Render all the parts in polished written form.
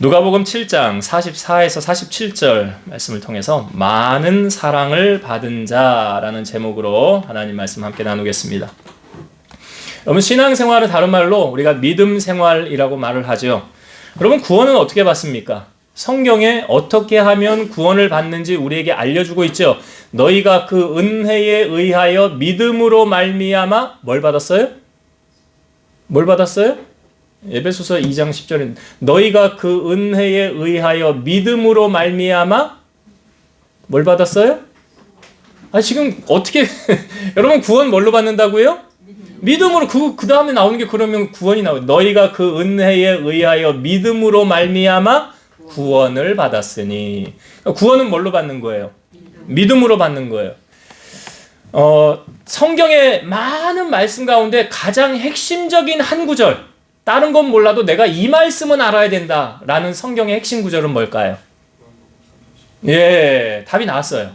누가복음 7장 44에서 47절 말씀을 통해서 많은 사랑을 받은 자라는 제목으로 하나님 말씀 함께 나누겠습니다. 여러분, 신앙생활은 다른 말로 우리가 믿음 생활이라고 말을 하죠. 여러분, 구원은 어떻게 받습니까? 성경에 어떻게 하면 구원을 받는지 우리에게 알려주고 있죠. 너희가 그 은혜에 의하여 믿음으로 말미암아 뭘 받았어요? 뭘 받았어요? 에베소서 2장 10절에 너희가 그 은혜에 의하여 믿음으로 말미암아 뭘 받았어요? 지금 어떻게 여러분, 구원 뭘로 받는다고요? 믿음으로. 그 다음에 나오는 게 그러면 구원이 나와요. 너희가 그 은혜에 의하여 믿음으로 말미암아 구원을 받았으니. 구원은 뭘로 받는 거예요? 믿음으로 받는 거예요. 성경의 많은 말씀 가운데 가장 핵심적인 한 구절, 다른 건 몰라도 내가 이 말씀은 알아야 된다라는 성경의 핵심 구절은 뭘까요? 답이 나왔어요.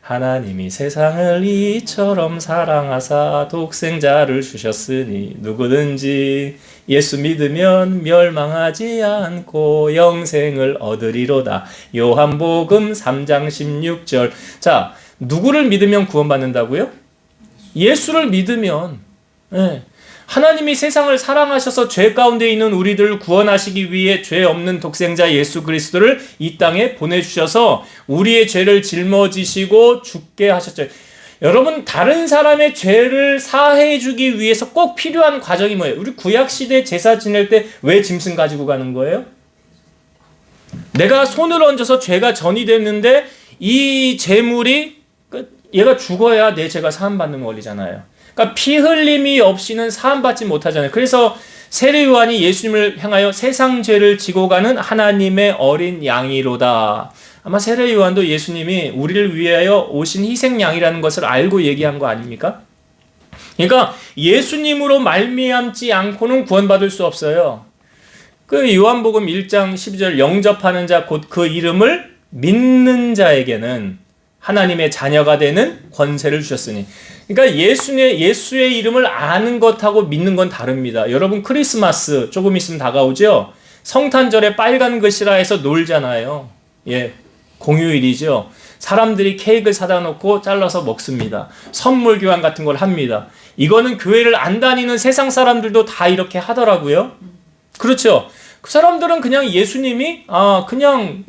하나님이 세상을 이처럼 사랑하사 독생자를 주셨으니 누구든지 예수 믿으면 멸망하지 않고 영생을 얻으리로다. 요한복음 3장 16절. 자, 누구를 믿으면 구원받는다고요? 예수를 믿으면. 하나님이 세상을 사랑하셔서 죄 가운데 있는 우리들을 구원하시기 위해 죄 없는 독생자 예수 그리스도를 이 땅에 보내주셔서 우리의 죄를 짊어지시고 죽게 하셨죠. 여러분, 다른 사람의 죄를 사해 주기 위해서 꼭 필요한 과정이 뭐예요? 우리 구약시대 제사 지낼 때 왜 짐승 가지고 가는 거예요? 내가 손을 얹어서 죄가 전이 됐는데 이 제물이 얘가 죽어야 내 죄가 사함받는 원리잖아요. 그러니까 피 흘림이 없이는 사함받지 못하잖아요. 그래서 세례 요한이 예수님을 향하여 세상 죄를 지고 가는 하나님의 어린 양이로다. 아마 세례 요한도 예수님이 우리를 위하여 오신 희생양이라는 것을 알고 얘기한 거 아닙니까? 그러니까 예수님으로 말미암지 않고는 구원받을 수 없어요. 그 요한복음 1장 12절 영접하는 자 곧 그 이름을 믿는 자에게는 하나님의 자녀가 되는 권세를 주셨으니. 그러니까 예수의 이름을 아는 것하고 믿는 건 다릅니다. 여러분, 크리스마스 조금 있으면 다가오죠? 성탄절에 빨간 글씨라 해서 놀잖아요. 공휴일이죠. 사람들이 케이크를 사다 놓고 잘라서 먹습니다. 선물 교환 같은 걸 합니다. 이거는 교회를 안 다니는 세상 사람들도 다 이렇게 하더라고요. 그렇죠? 그 사람들은 그냥 예수님이 그냥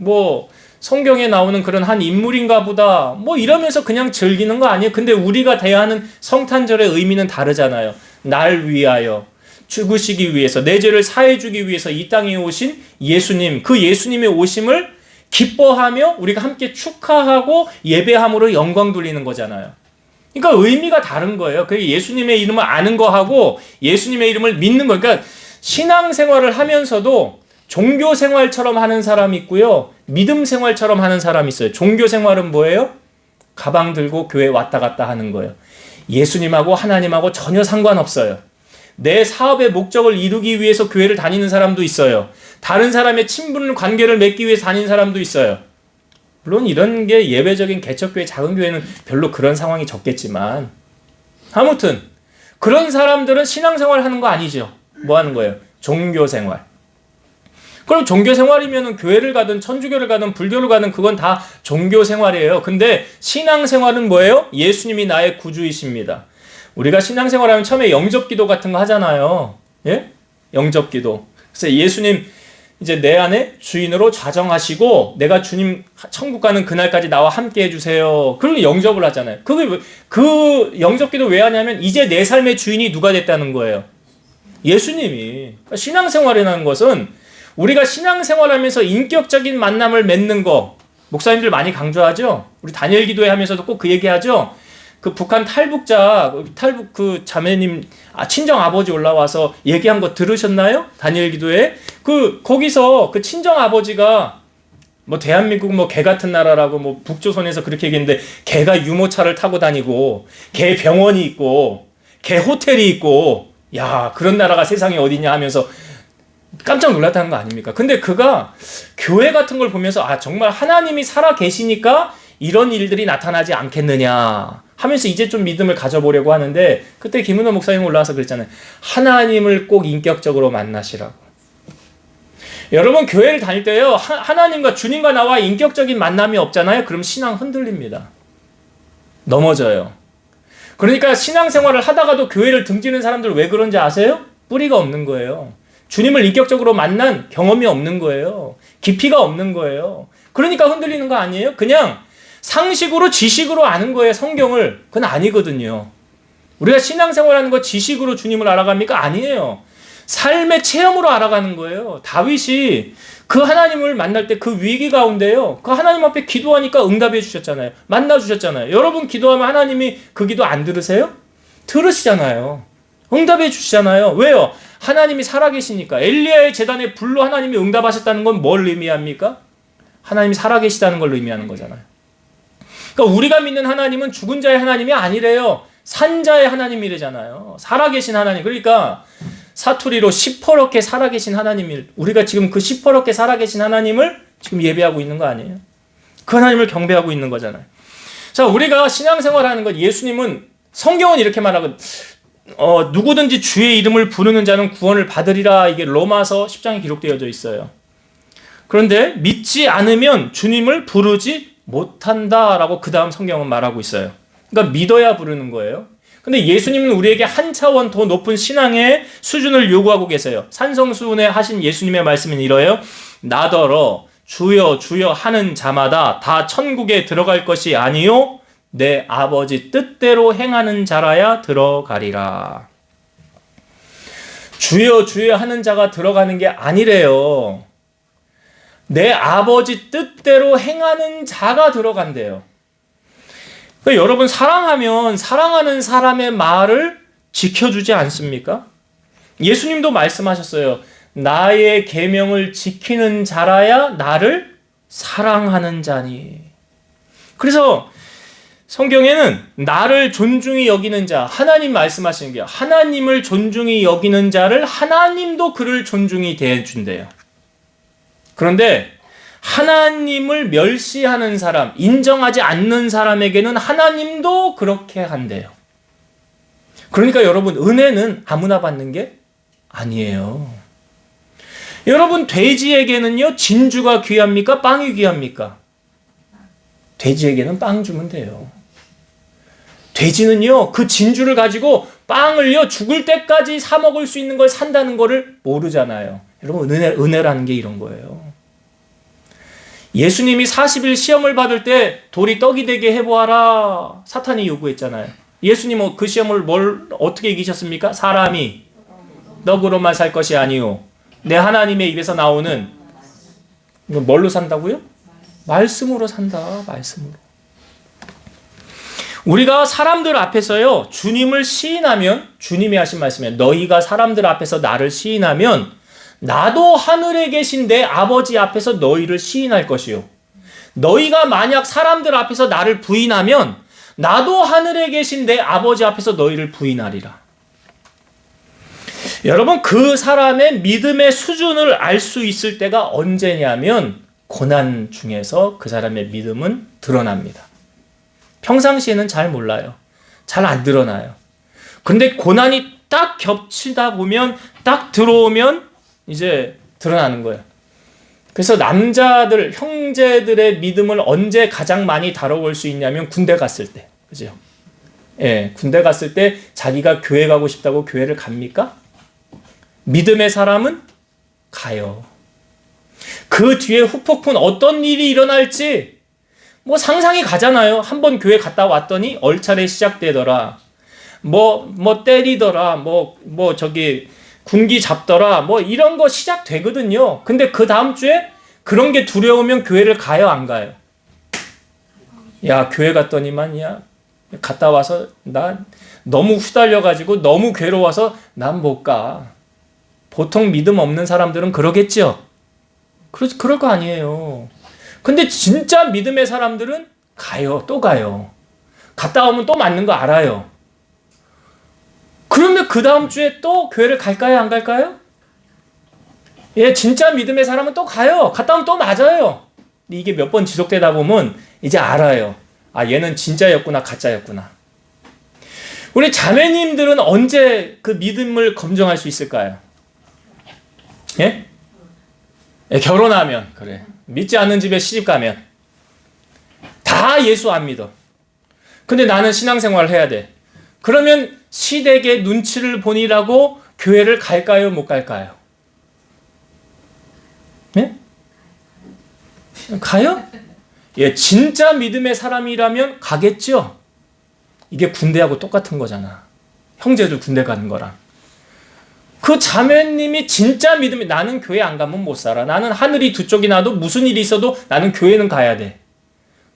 성경에 나오는 그런 한 인물인가 보다 이러면서 그냥 즐기는 거 아니에요? 근데 우리가 대하는 성탄절의 의미는 다르잖아요. 날 위하여 죽으시기 위해서, 내 죄를 사해 주기 위해서 이 땅에 오신 예수님, 그 예수님의 오심을 기뻐하며 우리가 함께 축하하고 예배함으로 영광 돌리는 거잖아요. 그러니까 의미가 다른 거예요. 그 예수님의 이름을 아는 거하고 예수님의 이름을 믿는 거. 그러니까 신앙생활을 하면서도 종교생활처럼 하는 사람이 있고요, 믿음 생활처럼 하는 사람이 있어요. 종교생활은 뭐예요? 가방 들고 교회 왔다 갔다 하는 거예요. 예수님하고 하나님하고 전혀 상관없어요. 내 사업의 목적을 이루기 위해서 교회를 다니는 사람도 있어요. 다른 사람의 친분 관계를 맺기 위해서 다니는 사람도 있어요. 물론 이런 게 예외적인 개척교회, 작은 교회는 별로 그런 상황이 적겠지만, 아무튼 그런 사람들은 신앙생활 하는 거 아니죠. 뭐 하는 거예요? 종교생활. 그럼 종교생활이면 교회를 가든 천주교를 가든 불교를 가든 그건 다 종교생활이에요. 근데 신앙생활은 뭐예요? 예수님이 나의 구주이십니다. 우리가 신앙생활하면 처음에 영접기도 같은 거 하잖아요. 영접기도. 그래서 예수님 이제 내 안에 주인으로 좌정하시고 내가 주님 천국 가는 그날까지 나와 함께 해주세요. 그리고 영접을 하잖아요. 그 영접기도 왜 하냐면 이제 내 삶의 주인이 누가 됐다는 거예요? 예수님이. 그러니까 신앙생활이라는 것은 우리가 신앙생활하면서 인격적인 만남을 맺는 거, 목사님들 많이 강조하죠? 우리 다니엘 기도회 하면서도 꼭 그 얘기하죠? 그 북한 탈북 그 자매님, 친정 아버지 올라와서 얘기한 거 들으셨나요? 다니엘 기도회? 거기서 그 친정 아버지가 대한민국 개 같은 나라라고 북조선에서 그렇게 얘기했는데, 개가 유모차를 타고 다니고, 개 병원이 있고, 개 호텔이 있고, 야, 그런 나라가 세상에 어디냐 하면서 깜짝 놀랐다는 거 아닙니까? 근데 그가 교회 같은 걸 보면서 정말 하나님이 살아 계시니까 이런 일들이 나타나지 않겠느냐 하면서 이제 좀 믿음을 가져보려고 하는데, 그때 김은호 목사님 올라와서 그랬잖아요. 하나님을 꼭 인격적으로 만나시라고. 여러분 교회를 다닐 때요, 하나님과 주님과 나와 인격적인 만남이 없잖아요. 그럼 신앙 흔들립니다. 넘어져요. 그러니까 신앙생활을 하다가도 교회를 등지는 사람들 왜 그런지 아세요? 뿌리가 없는 거예요. 주님을 인격적으로 만난 경험이 없는 거예요. 깊이가 없는 거예요. 그러니까 흔들리는 거 아니에요? 그냥 상식으로 지식으로 아는 거예요. 성경을. 그건 아니거든요. 우리가 신앙생활하는 거 지식으로 주님을 알아갑니까? 아니에요. 삶의 체험으로 알아가는 거예요. 다윗이 그 하나님을 만날 때 그 위기 가운데요, 그 하나님 앞에 기도하니까 응답해 주셨잖아요. 만나 주셨잖아요. 여러분 기도하면 하나님이 그 기도 안 들으세요? 들으시잖아요. 응답해 주시잖아요. 왜요? 하나님이 살아계시니까. 엘리야의 제단에 불로 하나님이 응답하셨다는 건 뭘 의미합니까? 하나님이 살아계시다는 걸 의미하는 거잖아요. 그러니까 우리가 믿는 하나님은 죽은 자의 하나님이 아니래요. 산자의 하나님이래잖아요. 살아계신 하나님. 그러니까 사투리로 시퍼렇게 살아계신 하나님을, 우리가 지금 그 시퍼렇게 살아계신 하나님을 지금 예배하고 있는 거 아니에요? 그 하나님을 경배하고 있는 거잖아요. 자, 우리가 신앙생활하는 것, 예수님은, 성경은 이렇게 말하고, 누구든지 주의 이름을 부르는 자는 구원을 받으리라, 이게 로마서 10장에 기록되어져 있어요. 그런데 믿지 않으면 주님을 부르지 못한다라고 그 다음 성경은 말하고 있어요. 그러니까 믿어야 부르는 거예요. 근데 예수님은 우리에게 한 차원 더 높은 신앙의 수준을 요구하고 계세요. 산성수훈에 하신 예수님의 말씀은 이러해요. 나더러 주여 주여 하는 자마다 다 천국에 들어갈 것이 아니요 내 아버지 뜻대로 행하는 자라야 들어가리라. 주여 주여 하는 자가 들어가는 게 아니래요. 내 아버지 뜻대로 행하는 자가 들어간대요. 그러니까 여러분, 사랑하면 사랑하는 사람의 말을 지켜주지 않습니까? 예수님도 말씀하셨어요. 나의 계명을 지키는 자라야 나를 사랑하는 자니. 그래서 성경에는 나를 존중히 여기는 자, 하나님 말씀하시는 게, 하나님을 존중히 여기는 자를 하나님도 그를 존중히 대해준대요. 그런데 하나님을 멸시하는 사람, 인정하지 않는 사람에게는 하나님도 그렇게 한대요. 그러니까 여러분, 은혜는 아무나 받는 게 아니에요. 여러분, 돼지에게는요, 진주가 귀합니까? 빵이 귀합니까? 돼지에게는 빵 주면 돼요. 돼지는요, 그 진주를 가지고 빵을요, 죽을 때까지 사 먹을 수 있는 걸 산다는 거를 모르잖아요. 여러분, 은혜라는 게 이런 거예요. 예수님이 40일 시험을 받을 때 돌이 떡이 되게 해보아라, 사탄이 요구했잖아요. 예수님은 그 시험을 어떻게 이기셨습니까? 사람이 떡으로만 살 것이 아니요 내 하나님의 입에서 나오는, 이거 뭘로 산다고요? 말씀으로 산다. 말씀으로. 우리가 사람들 앞에서요, 주님을 시인하면, 주님이 하신 말씀이에요. 너희가 사람들 앞에서 나를 시인하면 나도 하늘에 계신 내 아버지 앞에서 너희를 시인할 것이요. 너희가 만약 사람들 앞에서 나를 부인하면 나도 하늘에 계신 내 아버지 앞에서 너희를 부인하리라. 여러분, 그 사람의 믿음의 수준을 알 수 있을 때가 언제냐면 고난 중에서 그 사람의 믿음은 드러납니다. 평상시에는 잘 몰라요. 잘 안 드러나요. 근데 고난이 딱 겹치다 보면, 딱 들어오면 이제 드러나는 거예요. 그래서 남자들, 형제들의 믿음을 언제 가장 많이 다뤄볼 수 있냐면 군대 갔을 때. 그죠? 예, 군대 갔을 때 자기가 교회 가고 싶다고 교회를 갑니까? 믿음의 사람은 가요. 그 뒤에 후폭풍 어떤 일이 일어날지 뭐 상상이 가잖아요. 한번 교회 갔다 왔더니 얼차례 시작되더라. 뭐 때리더라. 군기 잡더라. 이런 거 시작되거든요. 근데 그 다음 주에 그런 게 두려우면 교회를 가요, 안 가요? 야, 교회 갔더니만, 갔다 와서 난 너무 후달려가지고 너무 괴로워서 난 못 가. 보통 믿음 없는 사람들은 그러겠죠? 그럴 거 아니에요. 근데 진짜 믿음의 사람들은 가요. 또 가요. 갔다 오면 또 맞는 거 알아요. 그러면 그 다음 주에 또 교회를 갈까요? 안 갈까요? 예, 진짜 믿음의 사람은 또 가요. 갔다 오면 또 맞아요. 이게 몇 번 지속되다 보면 이제 알아요. 아, 얘는 진짜였구나, 가짜였구나. 우리 자매님들은 언제 그 믿음을 검증할 수 있을까요? 예? 결혼하면 그래. 믿지 않는 집에 시집 가면 다 예수 안 믿어. 근데 나는 신앙생활을 해야 돼. 그러면 시댁의 눈치를 보니라고 교회를 갈까요? 못 갈까요? 네? 가요? 예, 진짜 믿음의 사람이라면 가겠죠? 이게 군대하고 똑같은 거잖아. 형제들 군대 가는 거랑. 그 자매님이 진짜 믿음이 나는 교회 안 가면 못 살아. 나는 하늘이 두 쪽이 나도 무슨 일이 있어도 나는 교회는 가야 돼.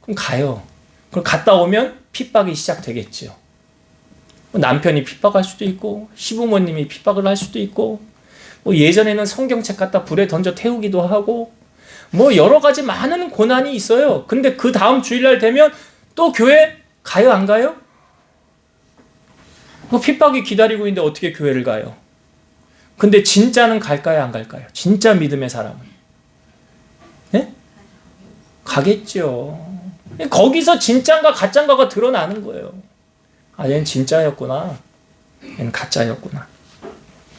그럼 가요. 그럼 갔다 오면 핍박이 시작되겠죠. 남편이 핍박할 수도 있고 시부모님이 핍박을 할 수도 있고 뭐 예전에는 성경책 갖다 불에 던져 태우기도 하고 뭐 여러 가지 많은 고난이 있어요. 근데 그 다음 주일날 되면 또 교회 가요 안 가요? 뭐 핍박이 기다리고 있는데 어떻게 교회를 가요? 근데 진짜는 갈까요 안 갈까요? 진짜 믿음의 사람은 네? 가겠죠. 거기서 진짠가 가짠가가 드러나는 거예요. 아, 얘는 진짜였구나. 얘는 가짜였구나.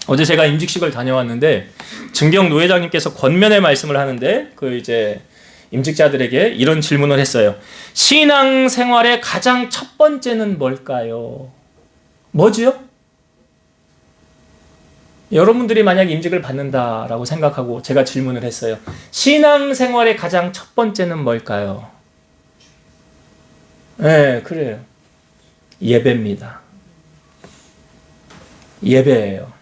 어제 제가 임직식을 다녀왔는데 증경 노회장님께서 권면의 말씀을 하는데 그 이제 임직자들에게 이런 질문을 했어요. 신앙생활의 가장 첫 번째는 뭘까요? 뭐지요? 여러분들이 만약 임직을 받는다라고 생각하고 제가 질문을 했어요. 신앙생활의 가장 첫 번째는 뭘까요? 네, 그래요. 예배입니다. 예배예요.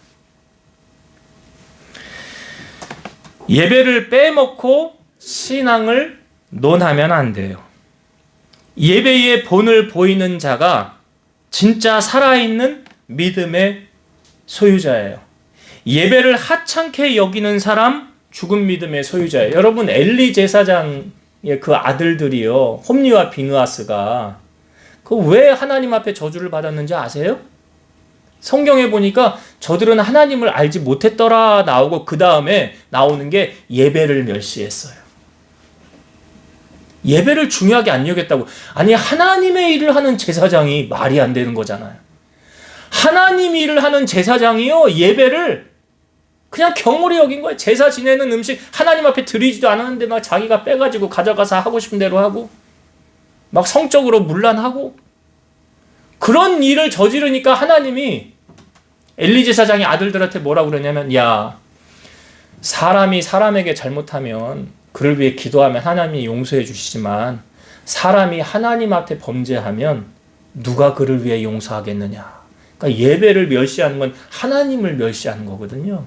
예배를 빼먹고 신앙을 논하면 안 돼요. 예배의 본을 보이는 자가 진짜 살아있는 믿음의 소유자예요. 예배를 하찮게 여기는 사람 죽은 믿음의 소유자예요. 여러분 엘리 제사장의 그 아들들이요. 홈리와 비느하스가 그 왜 하나님 앞에 저주를 받았는지 아세요? 성경에 보니까 저들은 하나님을 알지 못했더라 나오고 그 다음에 나오는 게 예배를 멸시했어요. 예배를 중요하게 안 여겼다고. 아니 하나님의 일을 하는 제사장이 말이 안 되는 거잖아요. 하나님 일을 하는 제사장이요 예배를 그냥 경홀히 여긴 거예요. 제사 지내는 음식 하나님 앞에 드리지도 않았는데 막 자기가 빼가지고 가져가서 하고 싶은 대로 하고 막 성적으로 문란하고 그런 일을 저지르니까 하나님이 엘리 제사장의 아들들한테 뭐라고 그러냐면 야 사람이 사람에게 잘못하면 그를 위해 기도하면 하나님이 용서해 주시지만 사람이 하나님 앞에 범죄하면 누가 그를 위해 용서하겠느냐. 그러니까 예배를 멸시하는 건 하나님을 멸시하는 거거든요.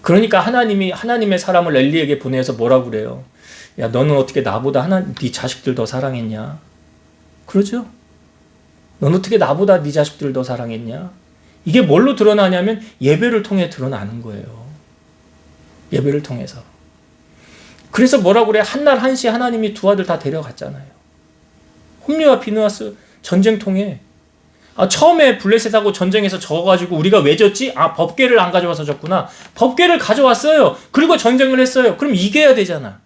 그러니까 하나님이 하나님의 사람을 엘리에게 보내서 뭐라고 그래요? 야 너는 어떻게 나보다 네 자식들 더 사랑했냐? 그러죠? 넌 어떻게 나보다 네 자식들을 더 사랑했냐? 이게 뭘로 드러나냐면 예배를 통해 드러나는 거예요. 예배를 통해서. 그래서 뭐라고 그래? 한날 한시 하나님이 두 아들 다 데려갔잖아요. 홈리와 비느하스 전쟁통에 처음에 블레셋하고 전쟁에서 져가지고 우리가 왜 졌지? 법궤를 안 가져와서 졌구나. 법궤를 가져왔어요. 그리고 전쟁을 했어요. 그럼 이겨야 되잖아.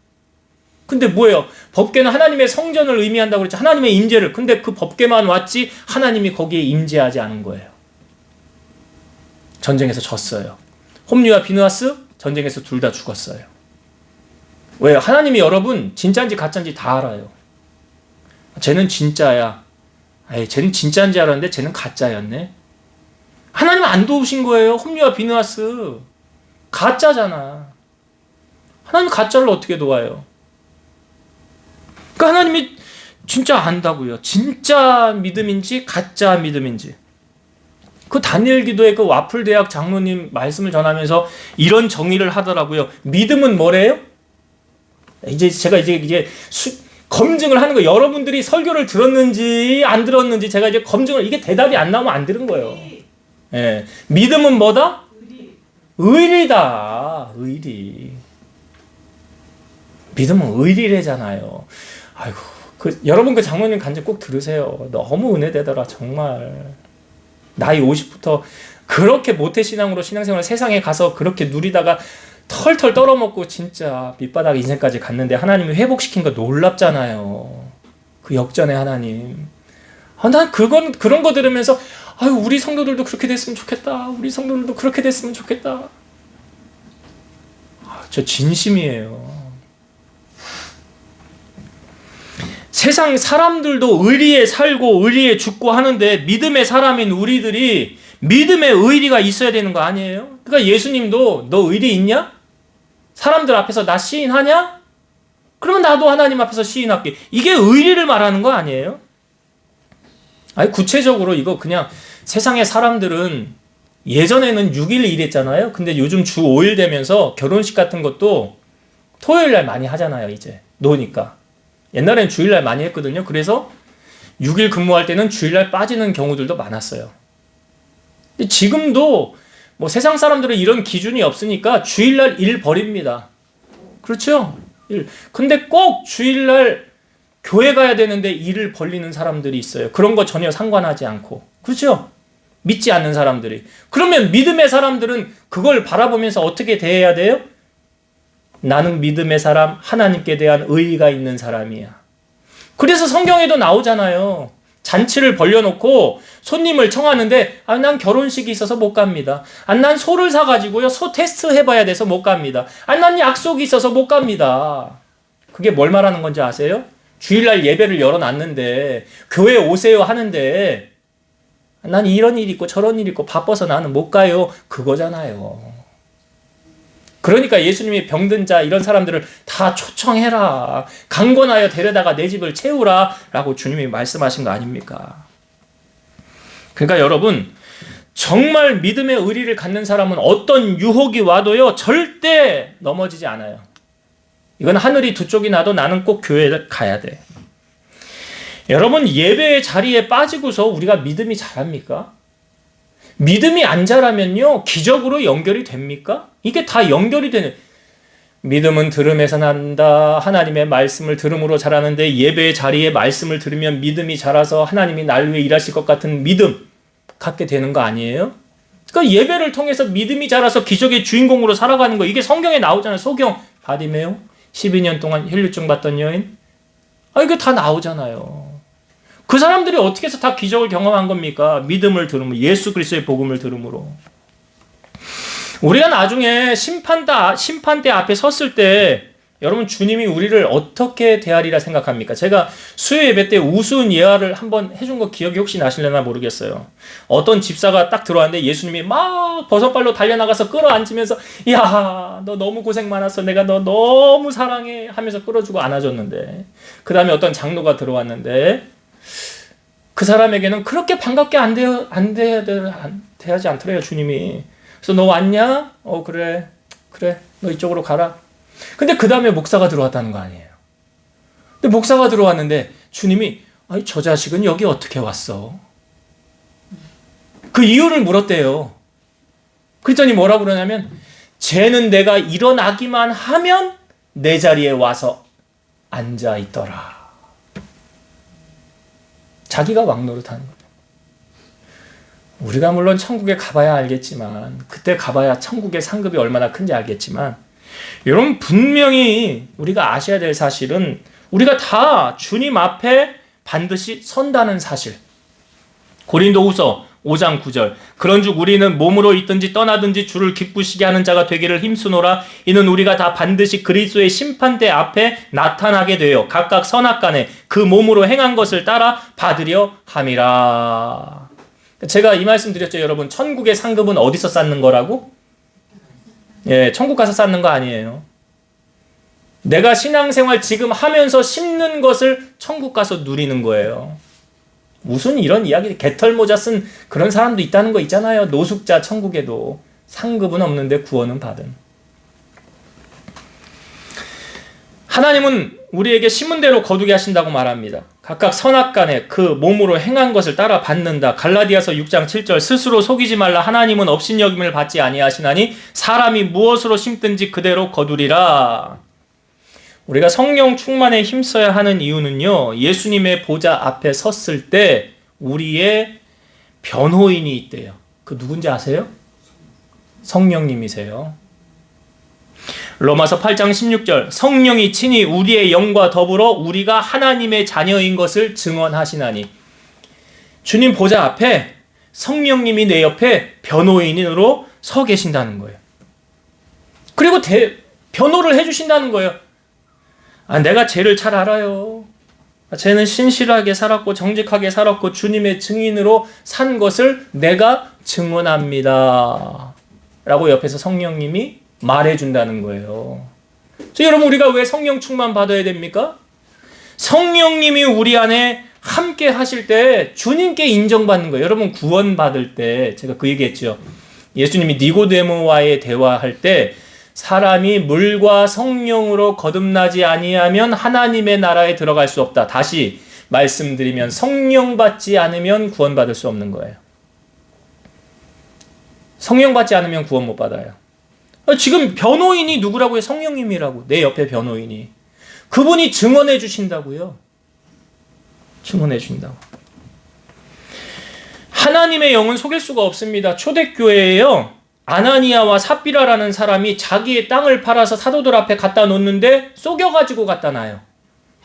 근데 뭐예요? 법궤는 하나님의 성전을 의미한다고 그랬죠. 하나님의 임재를. 근데 그 법궤만 왔지 하나님이 거기에 임재하지 않은 거예요. 전쟁에서 졌어요. 홈리와 비느하스 전쟁에서 둘 다 죽었어요. 왜요? 하나님이 여러분 진짜인지 가짜인지 다 알아요. 쟤는 진짜야. 쟤는 진짜인지 알았는데 쟤는 가짜였네. 하나님은 안 도우신 거예요. 홈리와 비느하스 가짜잖아. 하나님 가짜를 어떻게 도와요? 그러니까 하나님이 진짜 안다고요. 진짜 믿음인지 가짜 믿음인지. 그 다니엘 기도에 그 와플 대학 장로님 말씀을 전하면서 이런 정의를 하더라고요. 믿음은 뭐래요? 이제 제가 이제 검증을 하는 거예요. 여러분들이 설교를 들었는지 안 들었는지 제가 이제 검증을 이게 대답이 안 나오면 안 들은 거예요. 예. 믿음은 뭐다? 의리다. 의리. 믿음은 의리래잖아요. 아이고, 여러분 그 장모님 간증 꼭 들으세요. 너무 은혜되더라 정말. 나이 50부터 그렇게 모태신앙으로 신앙생활 세상에 가서 그렇게 누리다가 털털 떨어먹고 진짜 밑바닥 인생까지 갔는데 하나님이 회복시킨 거 놀랍잖아요. 그 역전의 하나님. 난 그런 거 들으면서 아유 우리 성도들도 그렇게 됐으면 좋겠다. 우리 성도들도 그렇게 됐으면 좋겠다. 저 진심이에요. 세상 사람들도 의리에 살고 의리에 죽고 하는데 믿음의 사람인 우리들이 믿음의 의리가 있어야 되는 거 아니에요? 그러니까 예수님도 너 의리 있냐? 사람들 앞에서 나 시인하냐? 그러면 나도 하나님 앞에서 시인할게. 이게 의리를 말하는 거 아니에요? 아니 구체적으로 이거 그냥 세상의 사람들은 예전에는 6일 일했잖아요. 근데 요즘 주 5일 되면서 결혼식 같은 것도 토요일 날 많이 하잖아요. 이제 노니까. 옛날엔 주일날 많이 했거든요. 그래서 6일 근무할 때는 주일날 빠지는 경우들도 많았어요. 근데 지금도 뭐 세상 사람들은 이런 기준이 없으니까 주일날 일 버립니다. 그렇죠? 근데 꼭 주일날 교회 가야 되는데 일을 벌리는 사람들이 있어요. 그런 거 전혀 상관하지 않고. 그렇죠? 믿지 않는 사람들이. 그러면 믿음의 사람들은 그걸 바라보면서 어떻게 대해야 돼요? 나는 믿음의 사람, 하나님께 대한 의의가 있는 사람이야. 그래서 성경에도 나오잖아요. 잔치를 벌려놓고 손님을 청하는데 난 결혼식이 있어서 못 갑니다. 난 소를 사가지고요. 소 테스트 해봐야 돼서 못 갑니다. 난 약속이 있어서 못 갑니다. 그게 뭘 말하는 건지 아세요? 주일날 예배를 열어놨는데 교회 오세요 하는데 난 이런 일 있고 저런 일 있고 바빠서 나는 못 가요. 그거잖아요. 그러니까 예수님이 병든 자 이런 사람들을 다 초청해라. 강권하여 데려다가 내 집을 채우라 라고 주님이 말씀하신 거 아닙니까? 그러니까 여러분 정말 믿음의 의리를 갖는 사람은 어떤 유혹이 와도요 절대 넘어지지 않아요. 이건 하늘이 두 쪽이 나도 나는 꼭 교회를 가야 돼. 여러분 예배의 자리에 빠지고서 우리가 믿음이 자랍니까? 믿음이 안 자라면요 기적으로 연결이 됩니까? 이게 다 연결이 되는. 믿음은 들음에서 난다. 하나님의 말씀을 들음으로 자라는데 예배의 자리에 말씀을 들으면 믿음이 자라서 하나님이 날 위해 일하실 것 같은 믿음 갖게 되는 거 아니에요? 그러니까 예배를 통해서 믿음이 자라서 기적의 주인공으로 살아가는 거. 이게 성경에 나오잖아요. 소경 바디메오 12년 동안 혈류증 받던 여인. 이거 다 나오잖아요. 그 사람들이 어떻게 해서 다 기적을 경험한 겁니까? 믿음을 들으므로, 예수 그리스도의 복음을 들으므로. 우리가 나중에 심판대 앞에 섰을 때 여러분 주님이 우리를 어떻게 대하리라 생각합니까? 제가 수요 예배 때 우스운 예화를 한번 해준 거 기억이 혹시 나실려나 모르겠어요. 어떤 집사가 딱 들어왔는데 예수님이 막 버선발로 달려나가서 끌어안으면서 야, 너 너무 고생 많았어. 내가 너 너무 사랑해 하면서 끌어주고 안아줬는데 그 다음에 어떤 장로가 들어왔는데 그 사람에게는 그렇게 반갑게 대하지 않더래요, 주님이. 그래서 너 왔냐? 그래. 너 이쪽으로 가라. 근데 그 다음에 목사가 들어왔다는 거 아니에요. 근데 목사가 들어왔는데 주님이 저 자식은 여기 어떻게 왔어? 그 이유를 물었대요. 그랬더니 뭐라고 그러냐면 쟤는 내가 일어나기만 하면 내 자리에 와서 앉아 있더라. 자기가 왕노릇하는 거예요. 우리가 물론 천국에 가봐야 알겠지만 그때 가봐야 천국의 상급이 얼마나 큰지 알겠지만 여러분 분명히 우리가 아셔야 될 사실은 우리가 다 주님 앞에 반드시 선다는 사실. 고린도후서 5장 9절 그런즉 우리는 몸으로 있든지 떠나든지 주를 기쁘시게 하는 자가 되기를 힘쓰노라. 이는 우리가 다 반드시 그리스도의 심판대 앞에 나타나게 되어 각각 선악간에 그 몸으로 행한 것을 따라 받으려 함이라. 제가 이 말씀 드렸죠. 여러분 천국의 상급은 어디서 쌓는 거라고? 천국 가서 쌓는 거 아니에요. 내가 신앙생활 지금 하면서 심는 것을 천국 가서 누리는 거예요. 무슨 이런 이야기, 개털 모자 쓴 그런 사람도 있다는 거 있잖아요. 노숙자 천국에도 상급은 없는데 구원은 받은. 하나님은 우리에게 심은 대로 거두게 하신다고 말합니다. 각각 선악간에 그 몸으로 행한 것을 따라 받는다. 갈라디아서 6장 7절 스스로 속이지 말라. 하나님은 업신여김을 받지 아니하시나니 사람이 무엇으로 심든지 그대로 거두리라. 우리가 성령 충만에 힘써야 하는 이유는요. 예수님의 보좌 앞에 섰을 때 우리의 변호인이 있대요. 그 누군지 아세요? 성령님이세요. 로마서 8장 16절 성령이 친히 우리의 영과 더불어 우리가 하나님의 자녀인 것을 증언하시나니. 주님 보좌 앞에 성령님이 내 옆에 변호인으로 서 계신다는 거예요. 그리고 변호를 해주신다는 거예요. 내가 쟤를 잘 알아요. 쟤는 신실하게 살았고 정직하게 살았고 주님의 증인으로 산 것을 내가 증언합니다. 라고 옆에서 성령님이 말해준다는 거예요. 여러분, 우리가 왜 성령 충만 받아야 됩니까? 성령님이 우리 안에 함께 하실 때 주님께 인정받는 거예요. 여러분, 구원받을 때 제가 그 얘기했죠. 예수님이 니고데모와의 대화할 때 사람이 물과 성령으로 거듭나지 아니하면 하나님의 나라에 들어갈 수 없다. 다시 말씀드리면 성령 받지 않으면 구원받을 수 없는 거예요. 성령 받지 않으면 구원 못 받아요. 지금 변호인이 누구라고요? 성령님이라고. 내 옆에 변호인이. 그분이 증언해 주신다고요. 증언해 주신다고. 하나님의 영은 속일 수가 없습니다. 초대교회에요, 아나니아와 삽비라라는 사람이 자기의 땅을 팔아서 사도들 앞에 갖다 놓는데 속여가지고 갖다 놔요.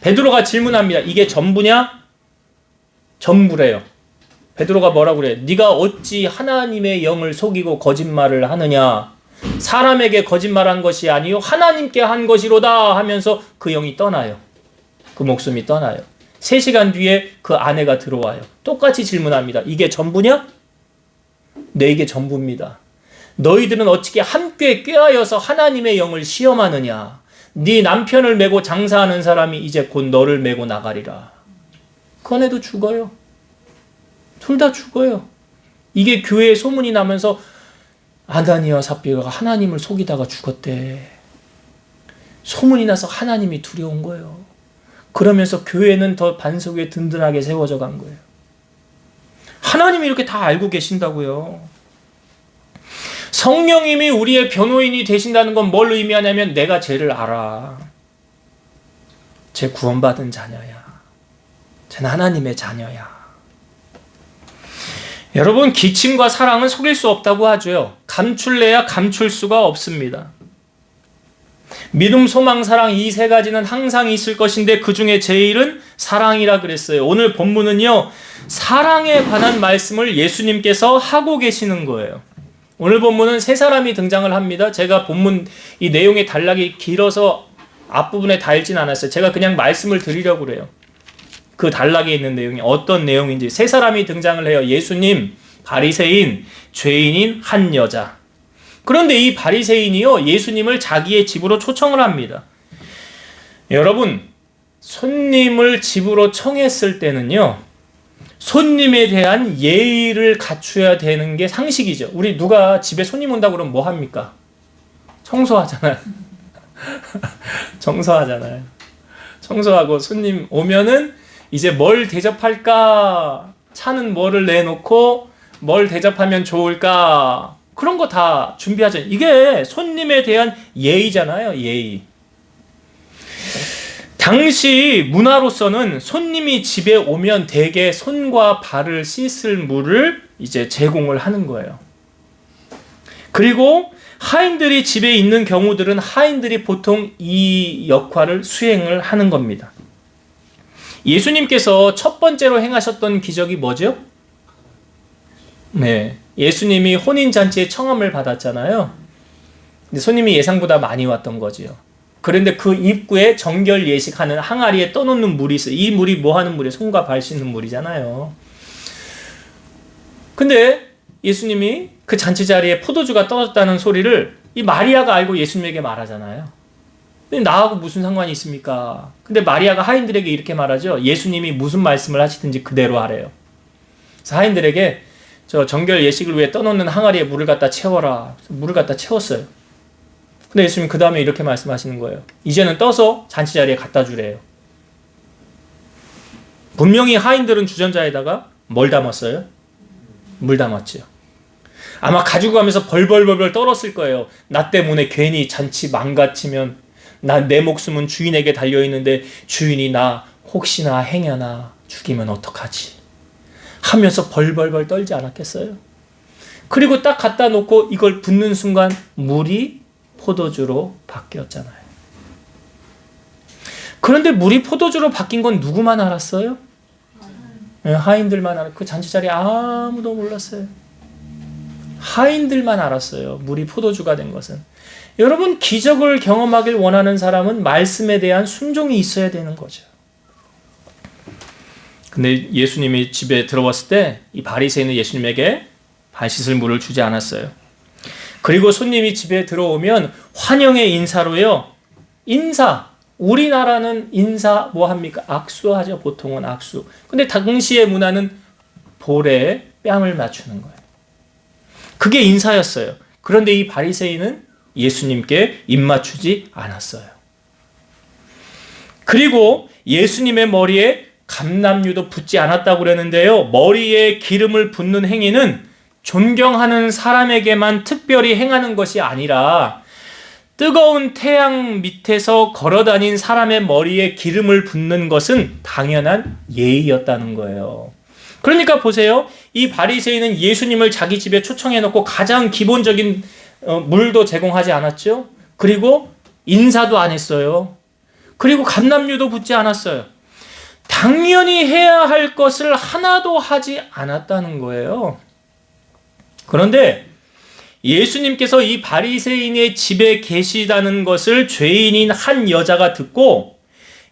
베드로가 질문합니다. 이게 전부냐? 전부래요. 베드로가 뭐라고 그래? 네가 어찌 하나님의 영을 속이고 거짓말을 하느냐? 사람에게 거짓말한 것이 아니요 하나님께 한 것이로다 하면서 그 영이 떠나요. 그 목숨이 떠나요. 3시간 뒤에 그 아내가 들어와요. 똑같이 질문합니다. 이게 전부냐? 네, 이게 전부입니다. 너희들은 어떻게 함께 꾀하여서 하나님의 영을 시험하느냐? 네 남편을 메고 장사하는 사람이 이제 곧 너를 메고 나가리라. 그 아내도 죽어요. 둘 다 죽어요. 이게 교회에 소문이 나면서 아나니아와 삽비라가 하나님을 속이다가 죽었대. 소문이 나서 하나님이 두려운 거예요. 그러면서 교회는 더 반석 위에 든든하게 세워져 간 거예요. 하나님이 이렇게 다 알고 계신다고요. 성령님이 우리의 변호인이 되신다는 건 뭘 의미하냐면 내가 쟤를 알아. 쟤 구원받은 자녀야. 쟤는 하나님의 자녀야. 여러분, 기침과 사랑은 속일 수 없다고 하죠. 감출래야 감출 수가 없습니다. 믿음, 소망, 사랑 이 3가지는 항상 있을 것인데 그 중에 제일은 사랑이라 그랬어요. 오늘 본문은요, 사랑에 관한 말씀을 예수님께서 하고 계시는 거예요. 오늘 본문은 3사람이 등장을 합니다. 제가 본문 이 내용의 단락이 길어서 앞부분에 다 읽진 않았어요. 제가 그냥 말씀을 드리려고 그래요. 그 단락에 있는 내용이 어떤 내용인지. 3사람이 등장을 해요. 예수님, 바리새인, 죄인인 한 여자. 그런데 이 바리새인이요, 예수님을 자기의 집으로 초청을 합니다. 여러분, 손님을 집으로 청했을 때는요, 손님에 대한 예의를 갖춰야 되는 게 상식이죠. 우리 누가 집에 손님 온다고 그러면 뭐 합니까? 청소하잖아요. 청소하잖아요. 청소하고 손님 오면은 이제 뭘 대접할까? 차는 뭐를 내놓고 뭘 대접하면 좋을까? 그런 거 다 준비하죠. 이게 손님에 대한 예의잖아요. 예의. 당시 문화로서는 손님이 집에 오면 대개 손과 발을 씻을 물을 이제 제공을 하는 거예요. 그리고 하인들이 집에 있는 경우들은 하인들이 보통 이 역할을 수행을 하는 겁니다. 예수님께서 첫 번째로 행하셨던 기적이 뭐죠? 네, 예수님이 혼인잔치에 청함을 받았잖아요. 근데 손님이 예상보다 많이 왔던 거지요. 그런데 그 입구에 정결 예식하는 항아리에 떠놓는 물이 있어요. 이 물이 뭐 하는 물이에요? 손과 발 씻는 물이잖아요. 근데 예수님이 그 잔치 자리에 포도주가 떨어졌다는 소리를 이 마리아가 알고 예수님에게 말하잖아요. 근데 나하고 무슨 상관이 있습니까? 근데 마리아가 하인들에게 이렇게 말하죠. 예수님이 무슨 말씀을 하시든지 그대로 하래요. 그래서 하인들에게 저 정결 예식을 위해 떠놓는 항아리에 물을 갖다 채워라. 물을 갖다 채웠어요. 근데 예수님이 그 다음에 이렇게 말씀하시는 거예요. 이제는 떠서 잔치 자리에 갖다 주래요. 분명히 하인들은 주전자에다가 뭘 담았어요? 물 담았죠. 아마 가지고 가면서 벌벌벌벌 떨었을 거예요. 나 때문에 괜히 잔치 망가치면 내 목숨은 주인에게 달려있는데 주인이 나 혹시나 행여나 죽이면 어떡하지? 하면서 벌벌벌 떨지 않았겠어요? 그리고 딱 갖다 놓고 이걸 붓는 순간 물이 포도주로 바뀌었잖아요. 그런데 물이 포도주로 바뀐 건 누구만 알았어요? 하인들만 알았어요. 그 잔치 자리에 아무도 몰랐어요. 하인들만 알았어요. 물이 포도주가 된 것은. 여러분, 기적을 경험하길 원하는 사람은 말씀에 대한 순종이 있어야 되는 거죠. 근데 예수님이 집에 들어왔을 때 이 바리새인은 예수님에게 발 씻을 물을 주지 않았어요. 그리고 손님이 집에 들어오면 환영의 인사로요. 인사. 우리나라는 인사 뭐 합니까? 악수하죠. 보통은 악수. 근데 당시의 문화는 볼에 뺨을 맞추는 거예요. 그게 인사였어요. 그런데 이 바리새인은 예수님께 입 맞추지 않았어요. 그리고 예수님의 머리에 감람유도 붓지 않았다고 그랬는데요. 머리에 기름을 붓는 행위는 존경하는 사람에게만 특별히 행하는 것이 아니라 뜨거운 태양 밑에서 걸어다닌 사람의 머리에 기름을 붓는 것은 당연한 예의였다는 거예요. 그러니까 보세요. 이 바리새인은 예수님을 자기 집에 초청해놓고 가장 기본적인 물도 제공하지 않았죠. 그리고 인사도 안 했어요. 그리고 감람유도 붓지 않았어요. 당연히 해야 할 것을 하나도 하지 않았다는 거예요. 그런데 예수님께서 이 바리새인의 집에 계시다는 것을 죄인인 한 여자가 듣고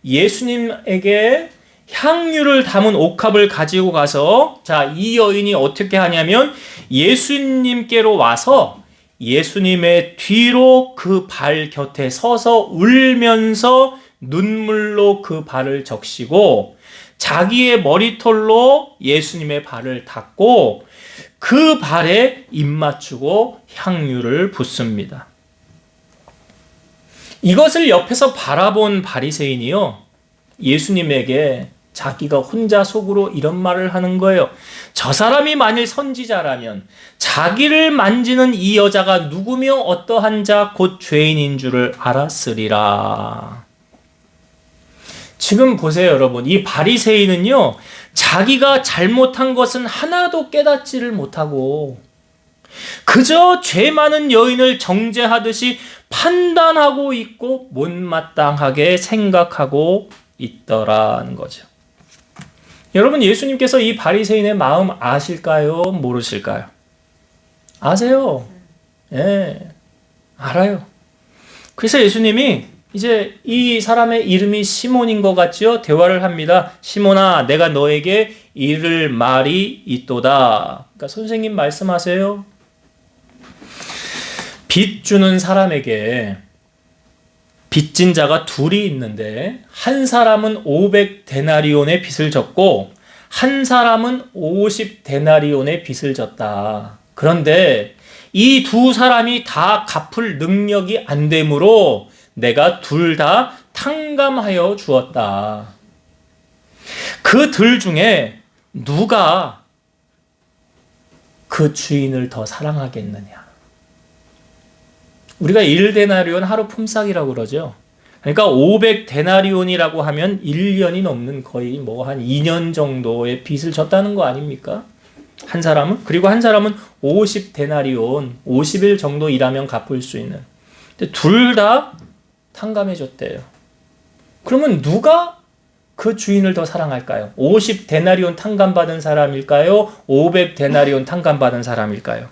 예수님에게 향유를 담은 옥합을 가지고 가서 이 여인이 어떻게 하냐면 예수님께로 와서 예수님의 뒤로 그 발 곁에 서서 울면서 눈물로 그 발을 적시고 자기의 머리털로 예수님의 발을 닦고 그 발에 입 맞추고 향유를 붓습니다. 이것을 옆에서 바라본 바리새인이요. 예수님에게 자기가 혼자 속으로 이런 말을 하는 거예요. 저 사람이 만일 선지자라면 자기를 만지는 이 여자가 누구며 어떠한 자 곧 죄인인 줄을 알았으리라. 지금 보세요, 여러분. 이 바리새인은요. 자기가 잘못한 것은 하나도 깨닫지를 못하고 그저 죄 많은 여인을 정죄하듯이 판단하고 있고 못마땅하게 생각하고 있더라는 거죠. 여러분, 예수님께서 이 바리새인의 마음 아실까요? 모르실까요? 아세요. 예, 알아요. 그래서 예수님이 이제 이 사람의 이름이 시몬인 것 같지요? 대화를 합니다. 시몬아, 내가 너에게 이를 말이 있도다. 그러니까 선생님 말씀하세요. 빚 주는 사람에게 빚진 자가 둘이 있는데 한 사람은 500데나리온의 빚을 졌고 한 사람은 50데나리온의 빚을 졌다. 그런데 이 두 사람이 다 갚을 능력이 안 되므로 내가 둘 다 탕감하여 주었다. 그 둘 중에 누가 그 주인을 더 사랑하겠느냐? 우리가 1데나리온 하루 품삯이라고 그러죠. 그러니까 500데나리온이라고 하면 1년이 넘는 거의 한 2년 정도의 빚을 졌다는 거 아닙니까? 한 사람은? 그리고 한 사람은 50데나리온, 50일 정도 일하면 갚을 수 있는. 근데 둘 다 탕감해 줬대요. 그러면 누가 그 주인을 더 사랑할까요? 50데나리온 탕감받은 사람일까요? 500데나리온 탕감받은 사람일까요?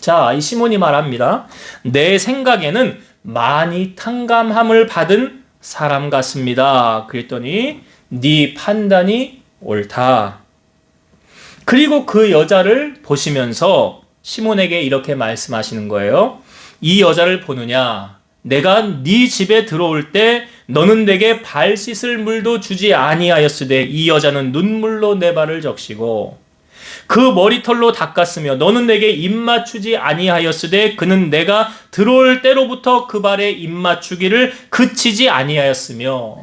자, 이 시몬이 말합니다. 내 생각에는 많이 탕감함을 받은 사람 같습니다. 그랬더니 네 판단이 옳다. 그리고 그 여자를 보시면서 시몬에게 이렇게 말씀하시는 거예요. 이 여자를 보느냐? 내가 네 집에 들어올 때 너는 내게 발 씻을 물도 주지 아니하였으되 이 여자는 눈물로 내 발을 적시고 그 머리털로 닦았으며 너는 내게 입 맞추지 아니하였으되 그는 내가 들어올 때로부터 그 발에 입 맞추기를 그치지 아니하였으며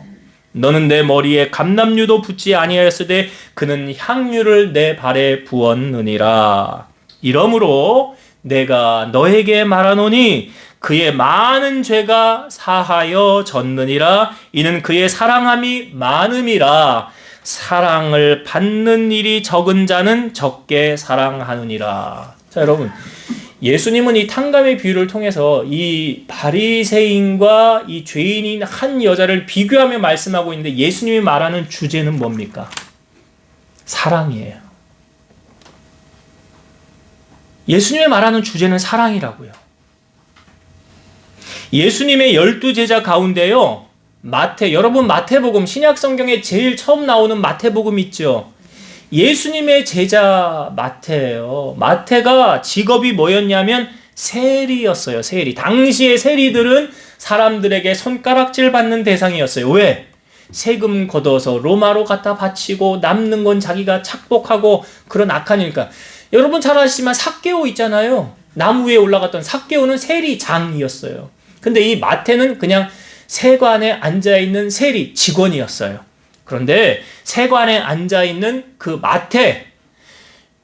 너는 내 머리에 감람유도 붓지 아니하였으되 그는 향유를 내 발에 부었느니라. 이러므로 내가 너에게 말하노니 그의 많은 죄가 사하여 졌느니라. 이는 그의 사랑함이 많음이라. 사랑을 받는 일이 적은 자는 적게 사랑하느니라. 자, 여러분, 예수님은 이 탕감의 비유를 통해서 이 바리새인과 이 죄인인 한 여자를 비교하며 말씀하고 있는데 예수님이 말하는 주제는 뭡니까? 사랑이에요. 예수님이 말하는 주제는 사랑이라고요. 예수님의 12제자 가운데요, 여러분 마태복음, 신약 성경에 제일 처음 나오는 마태복음 있죠? 예수님의 제자 마태예요. 마태가 직업이 뭐였냐면 세리였어요. 세리. 당시의 세리들은 사람들에게 손가락질 받는 대상이었어요. 왜? 세금 걷어서 로마로 갖다 바치고 남는 건 자기가 착복하고 그런 악한 일이니까. 여러분 잘 아시지만 삭개오 있잖아요. 나무 위에 올라갔던 삭개오는 세리장이었어요. 근데 이 마태는 그냥 세관에 앉아있는 세리 직원이었어요. 그런데 세관에 앉아있는 그 마태,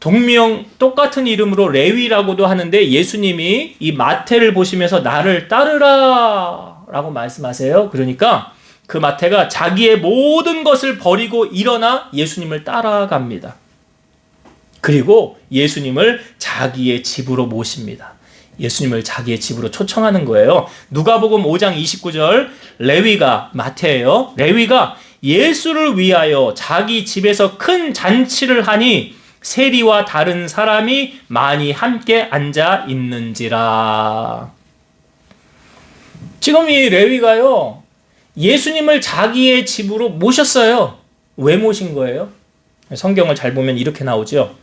동명 똑같은 이름으로 레위라고도 하는데 예수님이 이 마태를 보시면서 나를 따르라 라고 말씀하세요. 그러니까 그 마태가 자기의 모든 것을 버리고 일어나 예수님을 따라갑니다. 그리고 예수님을 자기의 집으로 모십니다. 예수님을 자기의 집으로 초청하는 거예요. 누가복음 5장 29절, 레위가, 마태예요. 레위가 예수를 위하여 자기 집에서 큰 잔치를 하니 세리와 다른 사람이 많이 함께 앉아 있는지라. 지금 이 레위가요, 예수님을 자기의 집으로 모셨어요. 왜 모신 거예요? 성경을 잘 보면 이렇게 나오죠.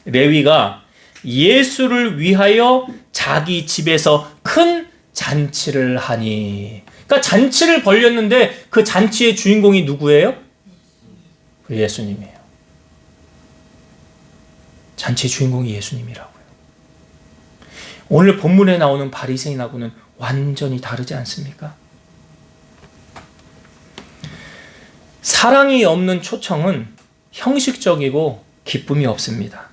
레위가 예수를 위하여 자기 집에서 큰 잔치를 하니. 그러니까 잔치를 벌였는데 그 잔치의 주인공이 누구예요? 예수님이에요. 잔치의 주인공이 예수님이라고요. 오늘 본문에 나오는 바리새인하고는 완전히 다르지 않습니까? 사랑이 없는 초청은 형식적이고 기쁨이 없습니다.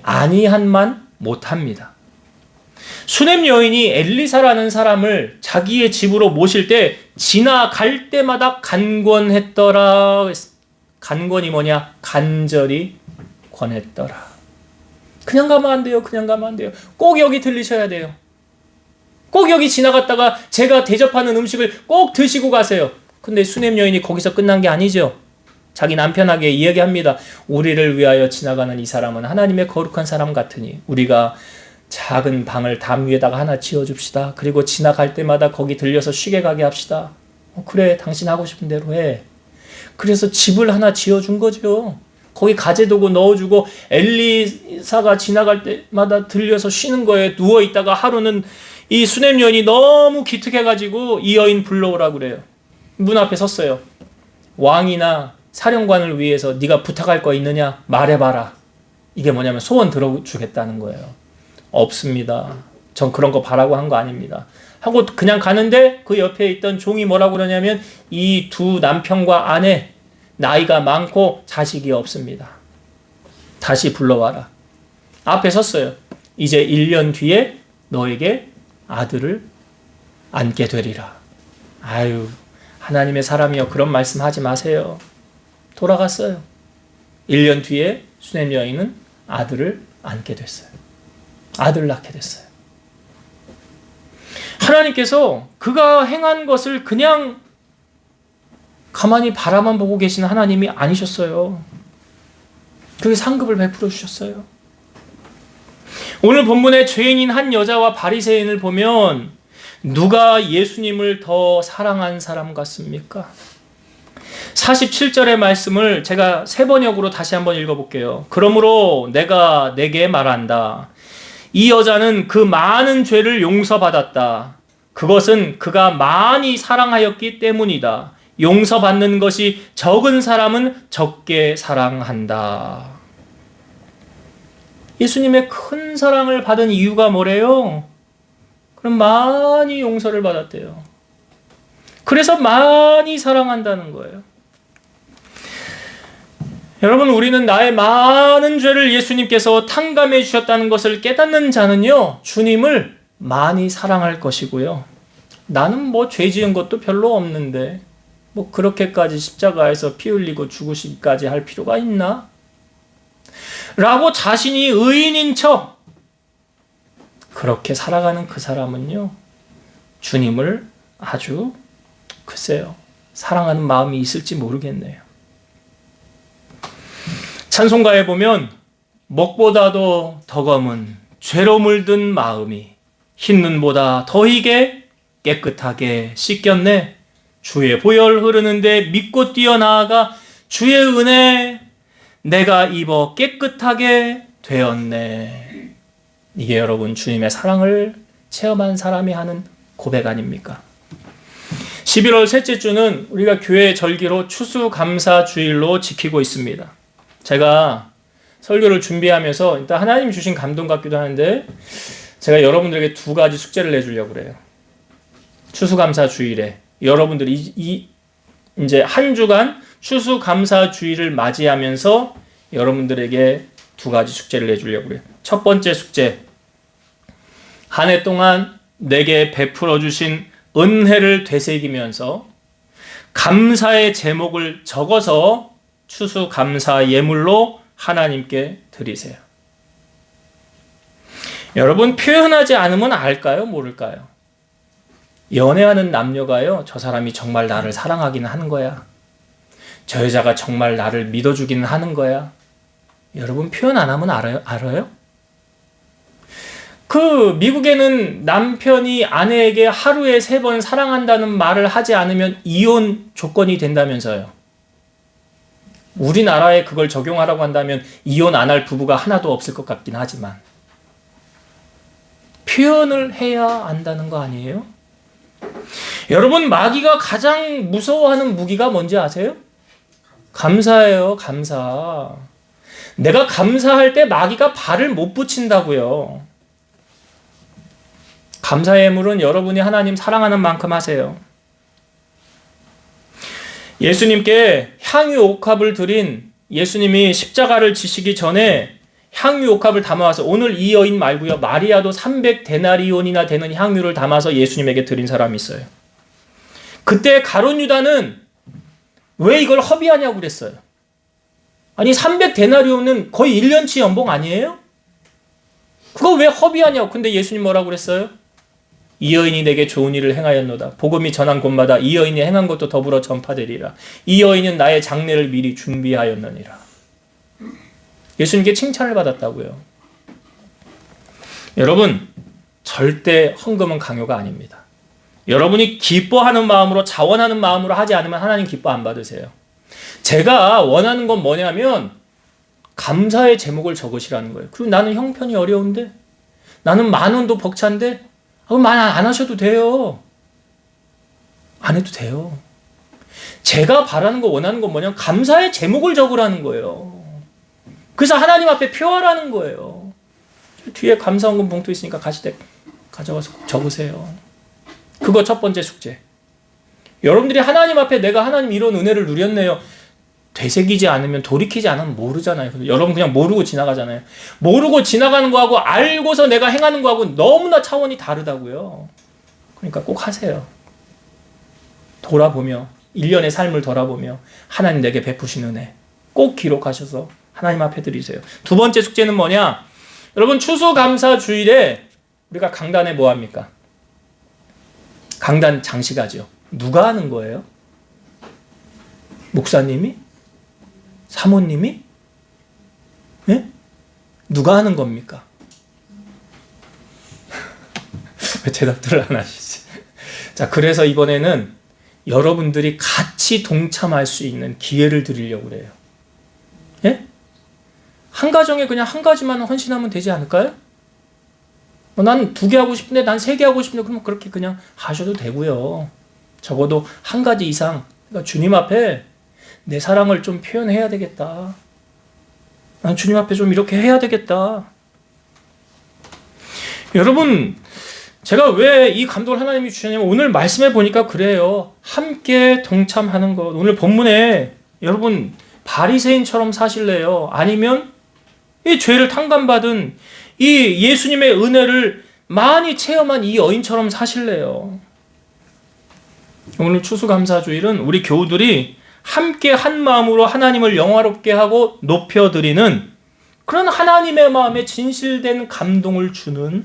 아니한만 못합니다. 수냄 여인이 엘리사라는 사람을 자기의 집으로 모실 때 지나갈 때마다 간권했더라. 간권이 뭐냐? 간절히 권했더라. 그냥 가면 안 돼요. 그냥 가면 안 돼요. 꼭 여기 들리셔야 돼요. 꼭 여기 지나갔다가 제가 대접하는 음식을 꼭 드시고 가세요. 근데 수냄 여인이 거기서 끝난 게 아니죠. 자기 남편에게 이야기합니다. 우리를 위하여 지나가는 이 사람은 하나님의 거룩한 사람 같으니 우리가 작은 방을 담 위에다가 하나 지어줍시다. 그리고 지나갈 때마다 거기 들려서 쉬게 가게 합시다. 그래, 당신 하고 싶은 대로 해. 그래서 집을 하나 지어준 거죠. 거기 가재도구 넣어주고 엘리사가 지나갈 때마다 들려서 쉬는 거예요. 누워있다가 하루는 이 수냄 여인이 너무 기특해가지고 이 여인 불러오라고 그래요. 문 앞에 섰어요. 왕이나 사령관을 위해서 네가 부탁할 거 있느냐? 말해봐라. 이게 뭐냐면 소원 들어주겠다는 거예요. 없습니다. 전 그런 거 바라고 한 거 아닙니다. 하고 그냥 가는데 그 옆에 있던 종이 뭐라고 그러냐면 이 두 남편과 아내 나이가 많고 자식이 없습니다. 다시 불러와라. 앞에 섰어요. 이제 1년 뒤에 너에게 아들을 안게 되리라. 아유, 하나님의 사람이여 그런 말씀하지 마세요. 돌아갔어요. 1년 뒤에 수냄 여인은 아들을 안게 됐어요. 아들을 낳게 됐어요. 하나님께서 그가 행한 것을 그냥 가만히 바라만 보고 계시는 하나님이 아니셨어요. 그게 상급을 베풀어 주셨어요. 오늘 본문에 죄인인 한 여자와 바리새인을 보면 누가 예수님을 더 사랑한 사람 같습니까? 47절의 말씀을 제가 세 번역으로 다시 한번 읽어볼게요. 그러므로 내가 네게 말한다. 이 여자는 그 많은 죄를 용서받았다. 그것은 그가 많이 사랑하였기 때문이다. 용서받는 것이 적은 사람은 적게 사랑한다. 예수님의 큰 사랑을 받은 이유가 뭐래요? 그럼 많이 용서를 받았대요. 그래서 많이 사랑한다는 거예요. 여러분, 우리는 나의 많은 죄를 예수님께서 탕감해 주셨다는 것을 깨닫는 자는요, 주님을 많이 사랑할 것이고요. 나는 뭐 죄 지은 것도 별로 없는데 뭐 그렇게까지 십자가에서 피 흘리고 죽으시기까지 할 필요가 있나? 라고 자신이 의인인 척 그렇게 살아가는 그 사람은요, 주님을 아주 글쎄요, 사랑하는 마음이 있을지 모르겠네요. 찬송가에 보면 먹보다도 더 검은 죄로 물든 마음이 흰 눈보다 더 희게 깨끗하게 씻겼네. 주의 보혈 흐르는데 믿고 뛰어나아가 주의 은혜 내가 입어 깨끗하게 되었네. 이게 여러분 주님의 사랑을 체험한 사람이 하는 고백 아닙니까? 11월 셋째 주는 우리가 교회 절기로 추수감사주일로 지키고 있습니다. 제가 설교를 준비하면서 일단 하나님 주신 감동 같기도 하는데 제가 여러분들에게 두 가지 숙제를 내주려고 그래요. 추수감사주일에 여러분들이 이제 한 주간 추수감사주일을 맞이하면서 여러분들에게 두 가지 숙제를 내주려고 그래요. 첫 번째 숙제, 한 해 동안 내게 베풀어 주신 은혜를 되새기면서 감사의 제목을 적어서 추수감사 예물로 하나님께 드리세요. 여러분, 표현하지 않으면 알까요? 모를까요? 연애하는 남녀가요, 저 사람이 정말 나를 사랑하기는 하는 거야. 저 여자가 정말 나를 믿어주기는 하는 거야. 여러분, 표현 안 하면 알아요? 미국에는 남편이 아내에게 하루에 3번 사랑한다는 말을 하지 않으면 이혼 조건이 된다면서요. 우리나라에 그걸 적용하라고 한다면 이혼 안 할 부부가 하나도 없을 것 같긴 하지만 표현을 해야 안다는 거 아니에요? 여러분, 마귀가 가장 무서워하는 무기가 뭔지 아세요? 감사예요. 감사. 내가 감사할 때 마귀가 발을 못 붙인다고요. 감사 예물은 여러분이 하나님 사랑하는 만큼 하세요. 예수님께 향유 옥합을 드린 예수님이 십자가를 지시기 전에 향유 옥합을 담아와서, 오늘 이 여인 말고요, 마리아도 300데나리온이나 되는 향유를 담아서 예수님에게 드린 사람이 있어요. 그때 가룟 유다는 왜 이걸 허비하냐고 그랬어요. 아니 300데나리온은 거의 1년치 연봉 아니에요? 그거 왜 허비하냐고. 근데 예수님 뭐라고 그랬어요? 이 여인이 내게 좋은 일을 행하였노다. 복음이 전한 곳마다 이 여인이 행한 것도 더불어 전파되리라. 이 여인은 나의 장례를 미리 준비하였느니라. 예수님께 칭찬을 받았다고요. 여러분, 절대 헌금은 강요가 아닙니다. 여러분이 기뻐하는 마음으로, 자원하는 마음으로 하지 않으면 하나님 기뻐 안 받으세요. 제가 원하는 건 뭐냐면 감사의 제목을 적으시라는 거예요. 그리고 나는 형편이 어려운데, 나는 10,000원도 벅찬데, 그럼 말 안 하셔도 돼요. 안 해도 돼요. 제가 바라는 거, 원하는 건 뭐냐면 감사의 제목을 적으라는 거예요. 그래서 하나님 앞에 표하라는 거예요. 뒤에 감사원금 봉투 있으니까 가실 때 가져가서 적으세요. 그거 첫 번째 숙제. 여러분들이 하나님 앞에 내가 하나님 이런 은혜를 누렸네요. 되새기지 않으면, 돌이키지 않으면 모르잖아요. 여러분 그냥 모르고 지나가잖아요. 모르고 지나가는 거하고 알고서 내가 행하는 거하고 너무나 차원이 다르다고요. 그러니까 꼭 하세요. 돌아보며, 1년의 삶을 돌아보며 하나님 내게 베푸신 은혜 꼭 기록하셔서 하나님 앞에 드리세요. 두 번째 숙제는 뭐냐? 여러분, 추수감사 주일에 우리가 강단에 뭐 합니까? 강단 장식하죠. 누가 하는 거예요? 목사님이? 사모님이? 네? 누가 하는 겁니까? 왜 대답들을 안 하시지? 자, 그래서 이번에는 여러분들이 같이 동참할 수 있는 기회를 드리려고 그래요. 예? 한 가정에 그냥 한 가지만 헌신하면 되지 않을까요? 난 2개 하고 싶은데, 난 3개 하고 싶은데, 그러면 그렇게 그냥 하셔도 되고요. 적어도 한 가지 이상, 그러니까 주님 앞에 내 사랑을 좀 표현해야 되겠다. 난 주님 앞에 좀 이렇게 해야 되겠다. 여러분, 제가 왜 이 감동을 하나님이 주셨냐면, 오늘 말씀해 보니까 그래요. 함께 동참하는 것. 오늘 본문에 여러분 바리새인처럼 사실래요? 아니면 이 죄를 탕감받은 이 예수님의 은혜를 많이 체험한 이 여인처럼 사실래요? 오늘 추수감사주일은 우리 교우들이 함께 한 마음으로 하나님을 영화롭게 하고 높여드리는 그런 하나님의 마음에 진실된 감동을 주는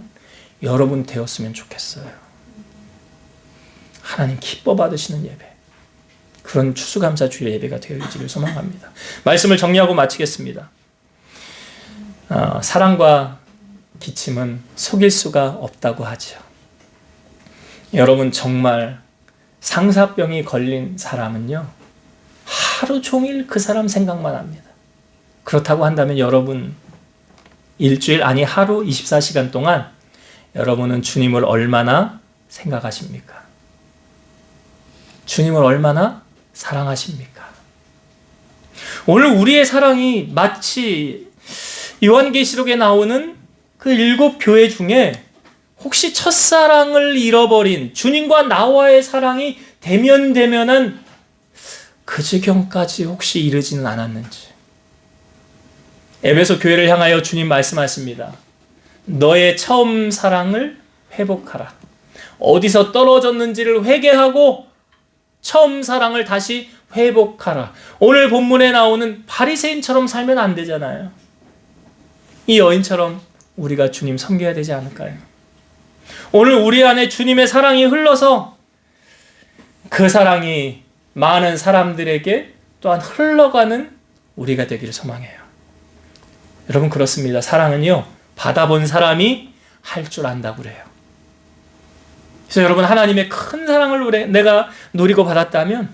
여러분 되었으면 좋겠어요. 하나님 기뻐 받으시는 예배, 그런 추수감사주일 예배가 되어지길 소망합니다. 말씀을 정리하고 마치겠습니다. 사랑과 기침은 속일 수가 없다고 하죠. 여러분, 정말 상사병이 걸린 사람은요, 하루 종일 그 사람 생각만 합니다. 그렇다고 한다면 여러분, 일주일, 아니 하루 24시간 동안 여러분은 주님을 얼마나 생각하십니까? 주님을 얼마나 사랑하십니까? 오늘 우리의 사랑이 마치 요한계시록에 나오는 그 7 교회 중에 혹시 첫사랑을 잃어버린 주님과 나와의 사랑이 대면대면한 그 지경까지 혹시 이르지는 않았는지. 에베소 교회를 향하여 주님 말씀하십니다. 너의 처음 사랑을 회복하라. 어디서 떨어졌는지를 회개하고 처음 사랑을 다시 회복하라. 오늘 본문에 나오는 바리새인처럼 살면 안 되잖아요. 이 여인처럼 우리가 주님 섬겨야 되지 않을까요? 오늘 우리 안에 주님의 사랑이 흘러서 그 사랑이 많은 사람들에게 또한 흘러가는 우리가 되기를 소망해요. 여러분, 그렇습니다. 사랑은요, 받아본 사람이 할 줄 안다고 그래요. 그래서 여러분, 하나님의 큰 사랑을 내가 누리고 받았다면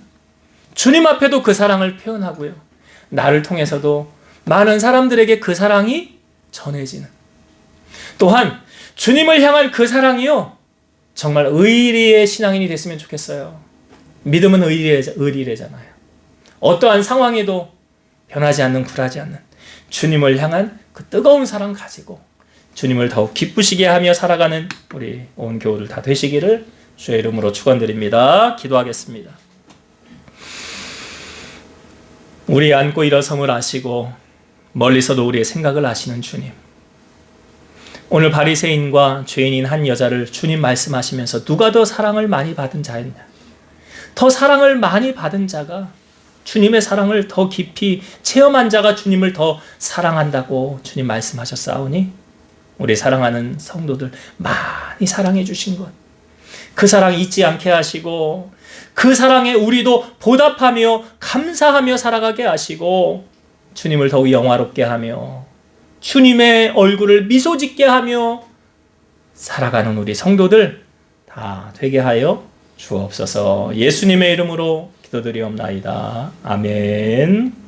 주님 앞에도 그 사랑을 표현하고요, 나를 통해서도 많은 사람들에게 그 사랑이 전해지는, 또한 주님을 향한 그 사랑이요, 정말 의리의 신앙인이 됐으면 좋겠어요. 믿음은 의리래잖아요. 어떠한 상황에도 변하지 않는, 굴하지 않는 주님을 향한 그 뜨거운 사랑 가지고 주님을 더욱 기쁘시게 하며 살아가는 우리 온 교우들 다 되시기를 주의 이름으로 축원드립니다. 기도하겠습니다. 우리 안고 일어섬을 아시고 멀리서도 우리의 생각을 아시는 주님, 오늘 바리새인과 죄인인 한 여자를 주님 말씀하시면서 누가 더 사랑을 많이 받은 자였냐, 더 사랑을 많이 받은 자가, 주님의 사랑을 더 깊이 체험한 자가 주님을 더 사랑한다고 주님 말씀하셨사오니 우리 사랑하는 성도들 많이 사랑해 주신 것, 그 사랑 잊지 않게 하시고 그 사랑에 우리도 보답하며 감사하며 살아가게 하시고 주님을 더욱 영화롭게 하며 주님의 얼굴을 미소 짓게 하며 살아가는 우리 성도들 다 되게 하여 주옵소서. 예수님의 이름으로 기도드리옵나이다. 아멘.